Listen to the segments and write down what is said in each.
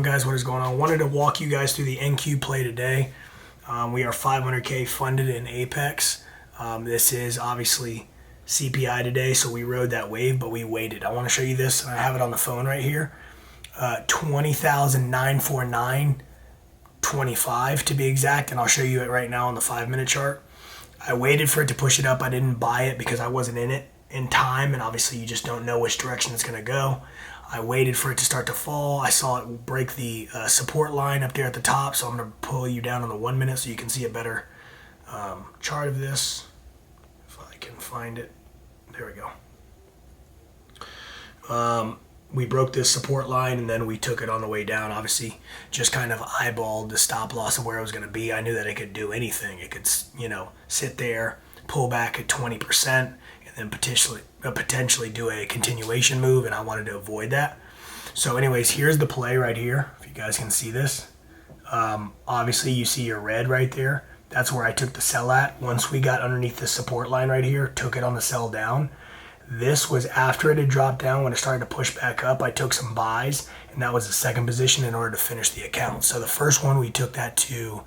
guys? What is going on? Wanted to walk you guys through the NQ play today. We are 500K funded in Apex. This is obviously CPI today, so we rode that wave, but we waited. I want to show you this, and I have it on the phone right here. 20,949.25 to be exact, and I'll show you it right now on the 5-minute chart. I waited for it to push it up. I didn't buy it because I wasn't in it in time, and obviously you just don't know which direction it's going to go. I waited for it to start to fall. I saw it break the support line up there at the top, so I'm going to pull you down on the 1 minute so you can see a better chart of this. If I can find it. There we go. We broke this support line, and then we took it on the way down. Obviously, just kind of eyeballed the stop loss of where it was going to be. I knew that it could do anything. It could, sit there, pull back at 20%, and then potentially do a continuation move, and I wanted to avoid that. So anyways, here's the play right here, if you guys can see this. Obviously, you see your red right there. That's where I took the sell at. Once we got underneath the support line right here, took it on the sell down. This was after it had dropped down. When it started to push back up, I took some buys, and that was the second position in order to finish the account. So the first one, we took that to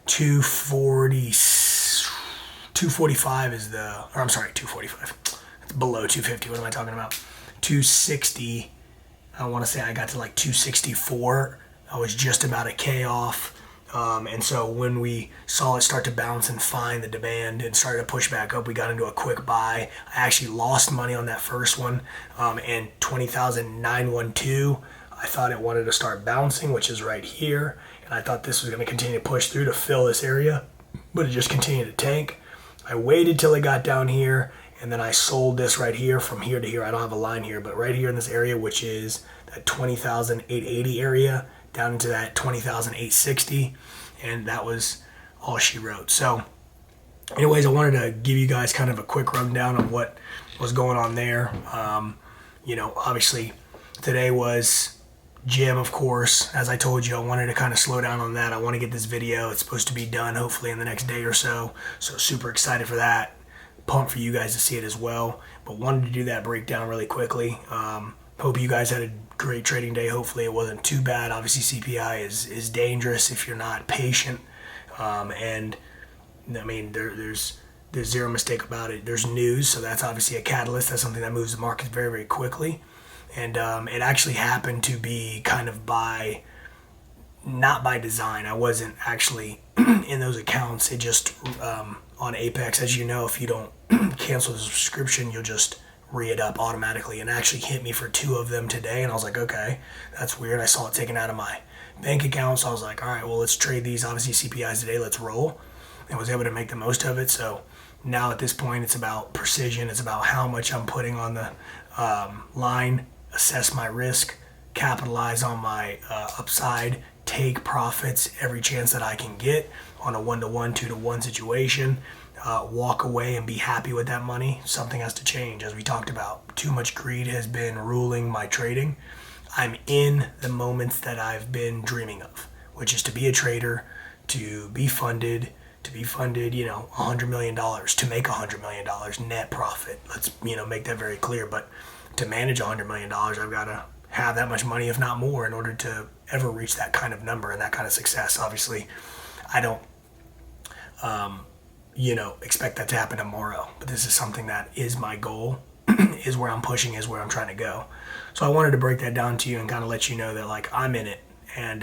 245 is the, or I'm sorry, 245. It's below 250. What am I talking about? 260. I want to say I got to like 264. I was just about a K off. And so when we saw it start to bounce and find the demand and started to push back up, we got into a quick buy. I actually lost money on that first one, and 20,912. I thought it wanted to start bouncing, which is right here, and I thought this was going to continue to push through to fill this area, but it just continued to tank. I waited till it got down here, and then I sold this right here from here to here. I don't have a line here, but right here in this area, which is that 20,880 area, down into that 20,860, and that was all she wrote. So anyways, I wanted to give you guys kind of a quick rundown of what was going on there. Obviously today was gym, of course. As I told you, I wanted to kind of slow down on that. I want to get this video. It's supposed to be done hopefully in the next day or so. So super excited for that. Pumped for you guys to see it as well. But wanted to do that breakdown really quickly. Hope you guys had a great trading day. Hopefully it wasn't too bad. Obviously CPI is dangerous if you're not patient. And I mean, there's zero mistake about it. There's news, so that's obviously a catalyst. That's something that moves the market very, very quickly. And it actually happened to be kind of not by design. I wasn't actually in those accounts. It just, on Apex, as you know, if you don't cancel the subscription, you'll just re-it-up automatically, and actually hit me for 2 of them today, and I was like, okay, that's weird. I saw it taken out of my bank account, so I was like, all right, well, let's trade these. Obviously CPIs today, let's roll, and was able to make the most of it. So now at this point, it's about precision. It's about how much I'm putting on the line, assess my risk, capitalize on my upside, take profits every chance that I can get on a 1-to-1, 2-to-1 situation. Walk away and be happy with that money. Something has to change, as we talked about. Too much greed has been ruling my trading. I'm in the moments that I've been dreaming of, which is to be a trader, to be funded, $100 million, to make $100 million net profit. Let's, make that very clear. But to manage $100 million, I've got to have that much money, if not more, in order to ever reach that kind of number and that kind of success. Obviously, I don't, expect that to happen tomorrow, but this is something that is my goal, is where I'm pushing, is where I'm trying to go. So I wanted to break that down to you and kind of let you know that I'm in it, and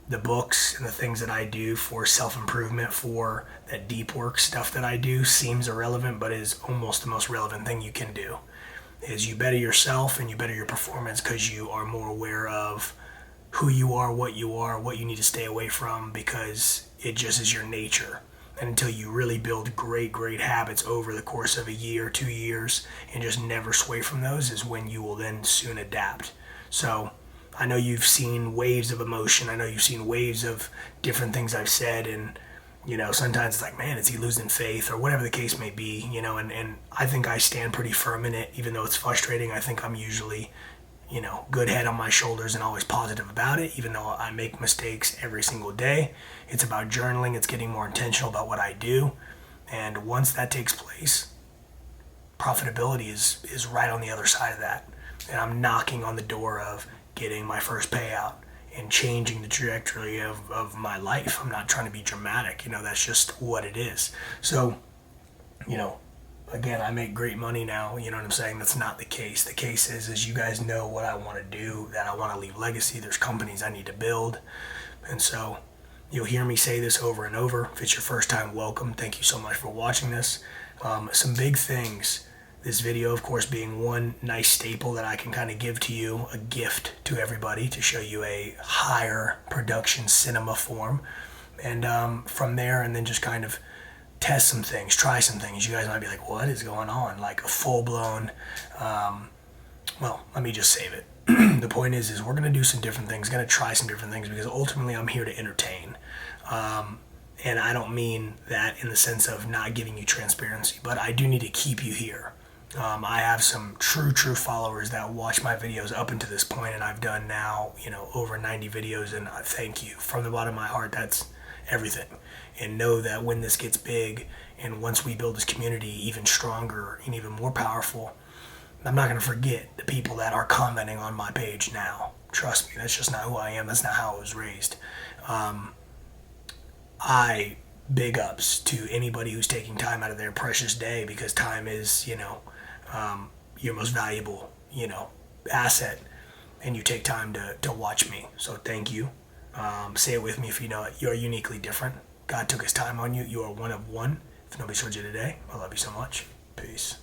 the books and the things that I do for self-improvement, for that deep work stuff that I do, seems irrelevant, but is almost the most relevant thing you can do. Is you better yourself and you better your performance, because you are more aware of who you are, what you need to stay away from, because it just is your nature. And until you really build great, great habits over the course of a year, 2 years, and just never sway from those, is when you will then soon adapt. So I know you've seen waves of emotion. I know you've seen waves of different things I've said, and sometimes it's like, man, is he losing faith, or whatever the case may be, and I think I stand pretty firm in it. Even though it's frustrating, I think I'm usually, good head on my shoulders and always positive about it, even though I make mistakes every single day. It's about journaling. It's getting more intentional about what I do. And once that takes place, profitability is right on the other side of that. And I'm knocking on the door of getting my first payout. and changing the trajectory of my life. I'm not trying to be dramatic, that's just what it is. So, again, I make great money now, you know what I'm saying? That's not the case. The case is you guys know what I want to do, that I want to leave legacy. There's companies I need to build. And so you'll hear me say this over and over. If it's your first time, welcome. Thank you so much for watching this. Some big things. This video, of course, being one nice staple that I can kind of give to you, a gift to everybody to show you a higher production cinema form. And from there, and then just kind of test some things, try some things. You guys might be like, what is going on? Like a full-blown, well, let me just save it. The point is we're going to do some different things, going to try some different things, because ultimately I'm here to entertain. And I don't mean that in the sense of not giving you transparency, but I do need to keep you here. I have some true followers that watch my videos up until this point, and I've done now, over 90 videos, and I thank you from the bottom of my heart. That's everything. And know that when this gets big, and once we build this community even stronger and even more powerful, I'm not going to forget the people that are commenting on my page now. Trust me, that's just not who I am. That's not how I was raised. Big ups to anybody who's taking time out of their precious day, because time is, your most valuable, asset, and you take time to watch me. So thank you. Say it with me if you know it. You're uniquely different. God took his time on you. You are one of one. If nobody showed you today, I love you so much. Peace.